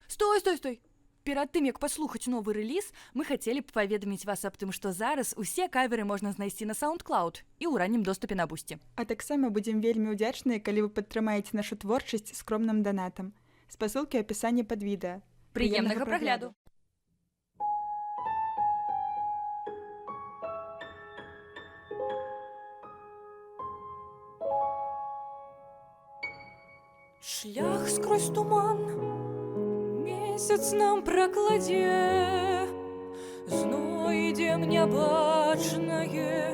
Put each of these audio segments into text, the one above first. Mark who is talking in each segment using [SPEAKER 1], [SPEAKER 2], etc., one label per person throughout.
[SPEAKER 1] Стой! Перад тым, як паслухаць новы рэліз, мы хацелі б паведаміць вас аб тым, што зараз усе каверы можна знайсці на SoundCloud і ў раннім доступе на Бусці.
[SPEAKER 2] А таксама будзем вельмі ўдзячныя, калі вы падтрымаеце нашу творчасць скромным данатам. Спасылкі ў апісанні пад відэа.
[SPEAKER 1] Прыемнага прагляду!
[SPEAKER 3] Шлях скрозь туман месяц нам прокладе, знойдем нябачнае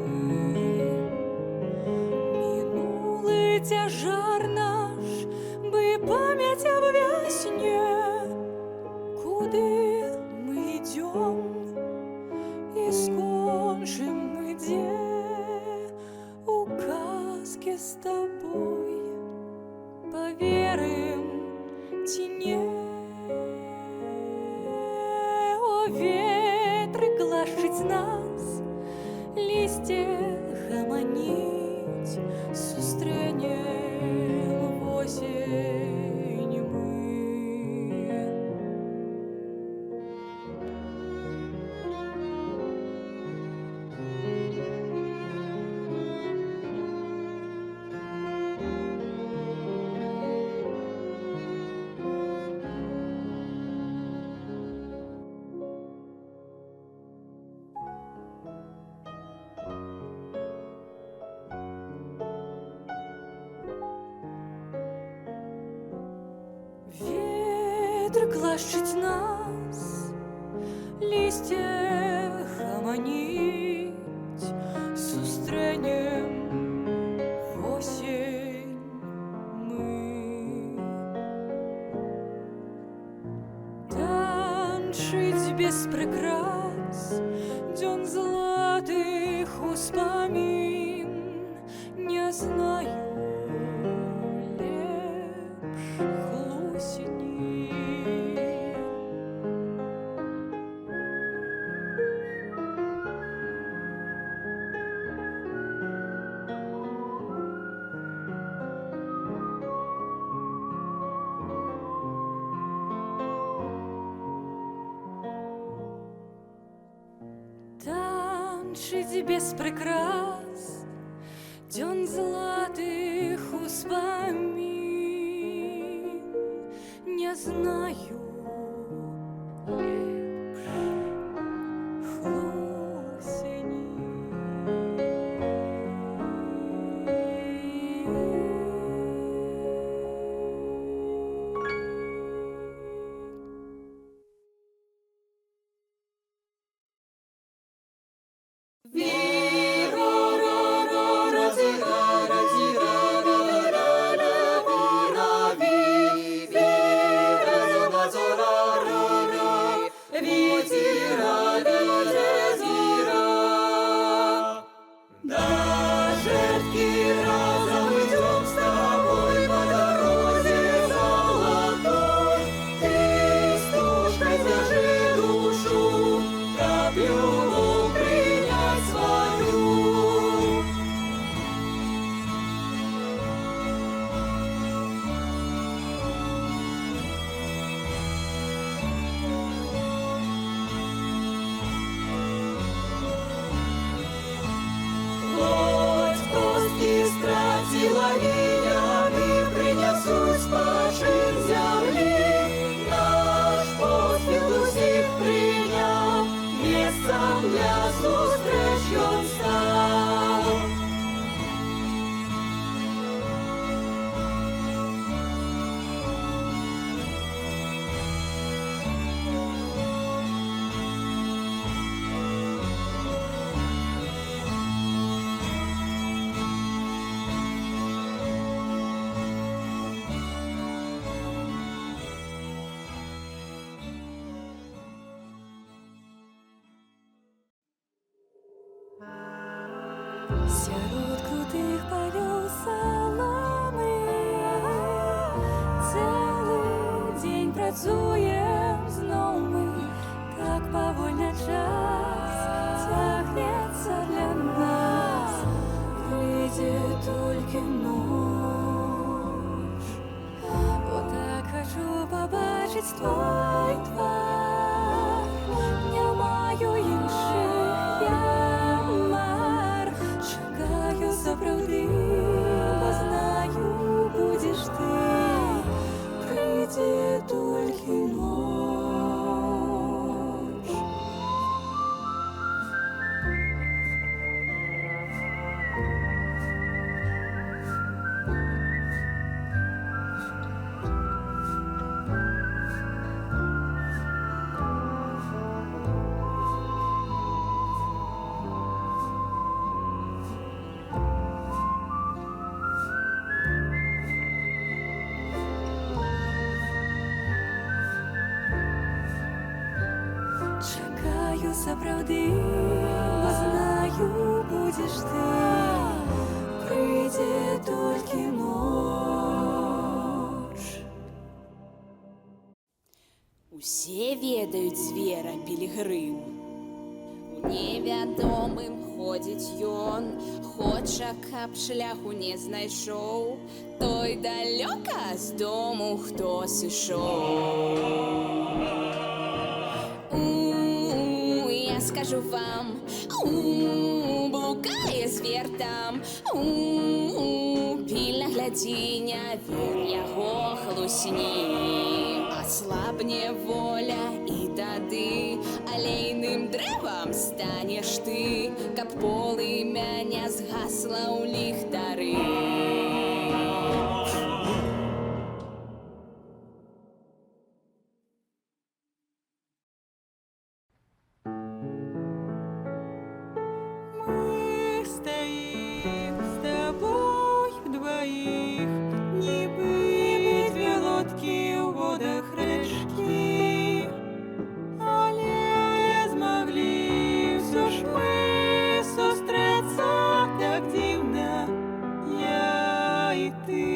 [SPEAKER 3] мы. Мінулы цяжар наш, бы памяць абвясне, куды мы ідём і скончым мы дзе у казке з табой. Поверим ці не? О, ветры глашыць нас, лісце гаманіць, сустрэнем восень мы. Ветер глашыць нас, лісце гаманіць, сустрэнем восень мы. Танчыць без прыкрас дзён златых успамін, не знаю танчыць без прыкрас дзён златых успамін, не знаю лепш хлусені. Сярод крутых палёў саломы цэлы дзень працуем зноў мы, так павольна час цягнецца для нас, выйдзе толькі ноч. Вот так хачу пабачыць той твар, не маю інших ямар. Чекаю сапраўды, бо знаю, будеш ти. Прийде тільки ноч. Чекаю сапраўды, бо знаю, будеш ти. Прийде тільки ноч.
[SPEAKER 4] Усе ведаюць звера пілігрым. У невядомым ходзіць ён, хоча, каб шляху не знайшоў, той далёка з дому хто сышоў. Я скажу вам, блукае звер там, пільна глядзі, не вер яго хлусні. Аслабне воля і тады алейным дрэвам станеш ты, каб полымя не згасла ў ліхтары.
[SPEAKER 2] Мы стоим с тобой вдвоих, нібы две лодки у водах речки. Але змогли все ж мы зустріться так дивно, я і ти.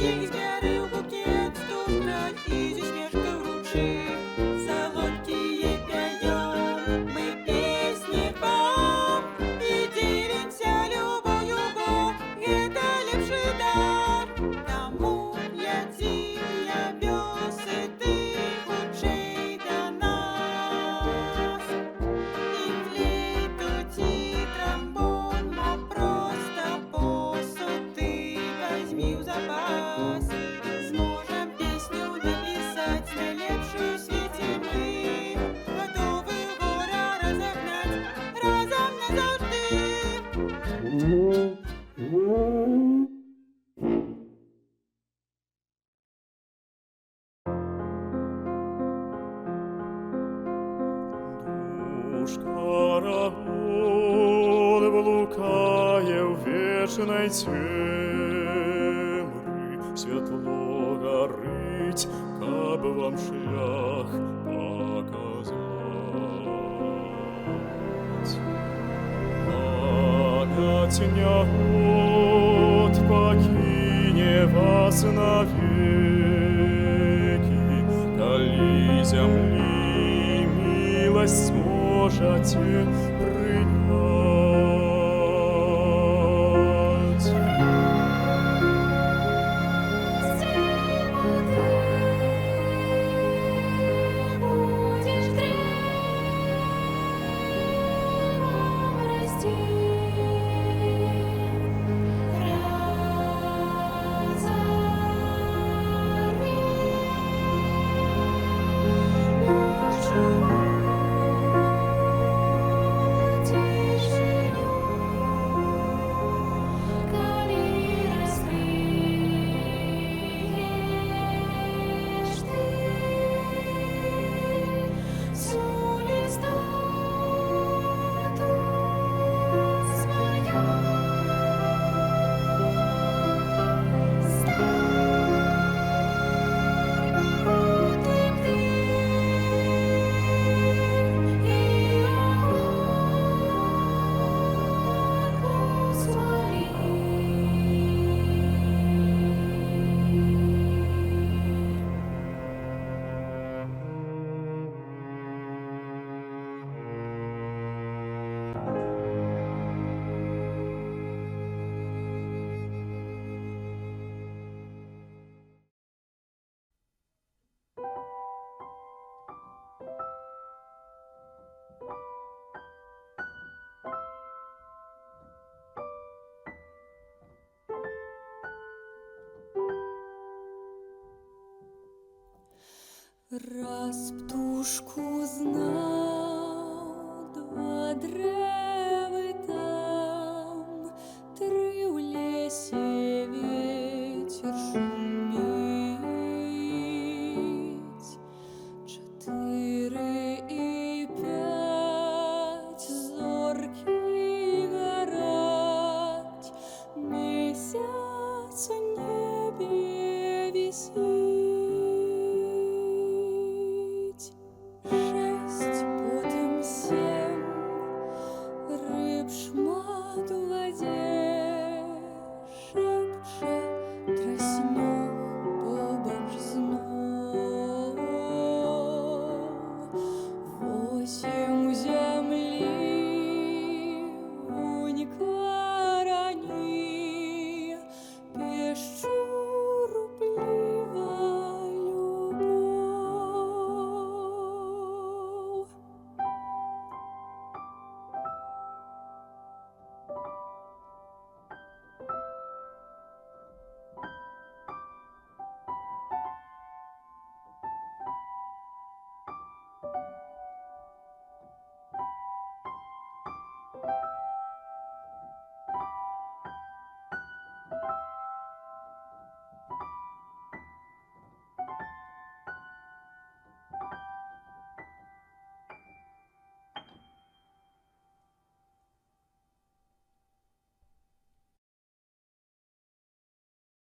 [SPEAKER 2] Їх збярив букет, стужка і зі смішки вручив. Солодкі
[SPEAKER 5] караул блукає в вечной темрі, світло горить, каб вам шлях показать. Пагатня год покине вас навеки, калі зямлі милость сможете принять.
[SPEAKER 3] Будешь древом расти, Раз птушку знаю.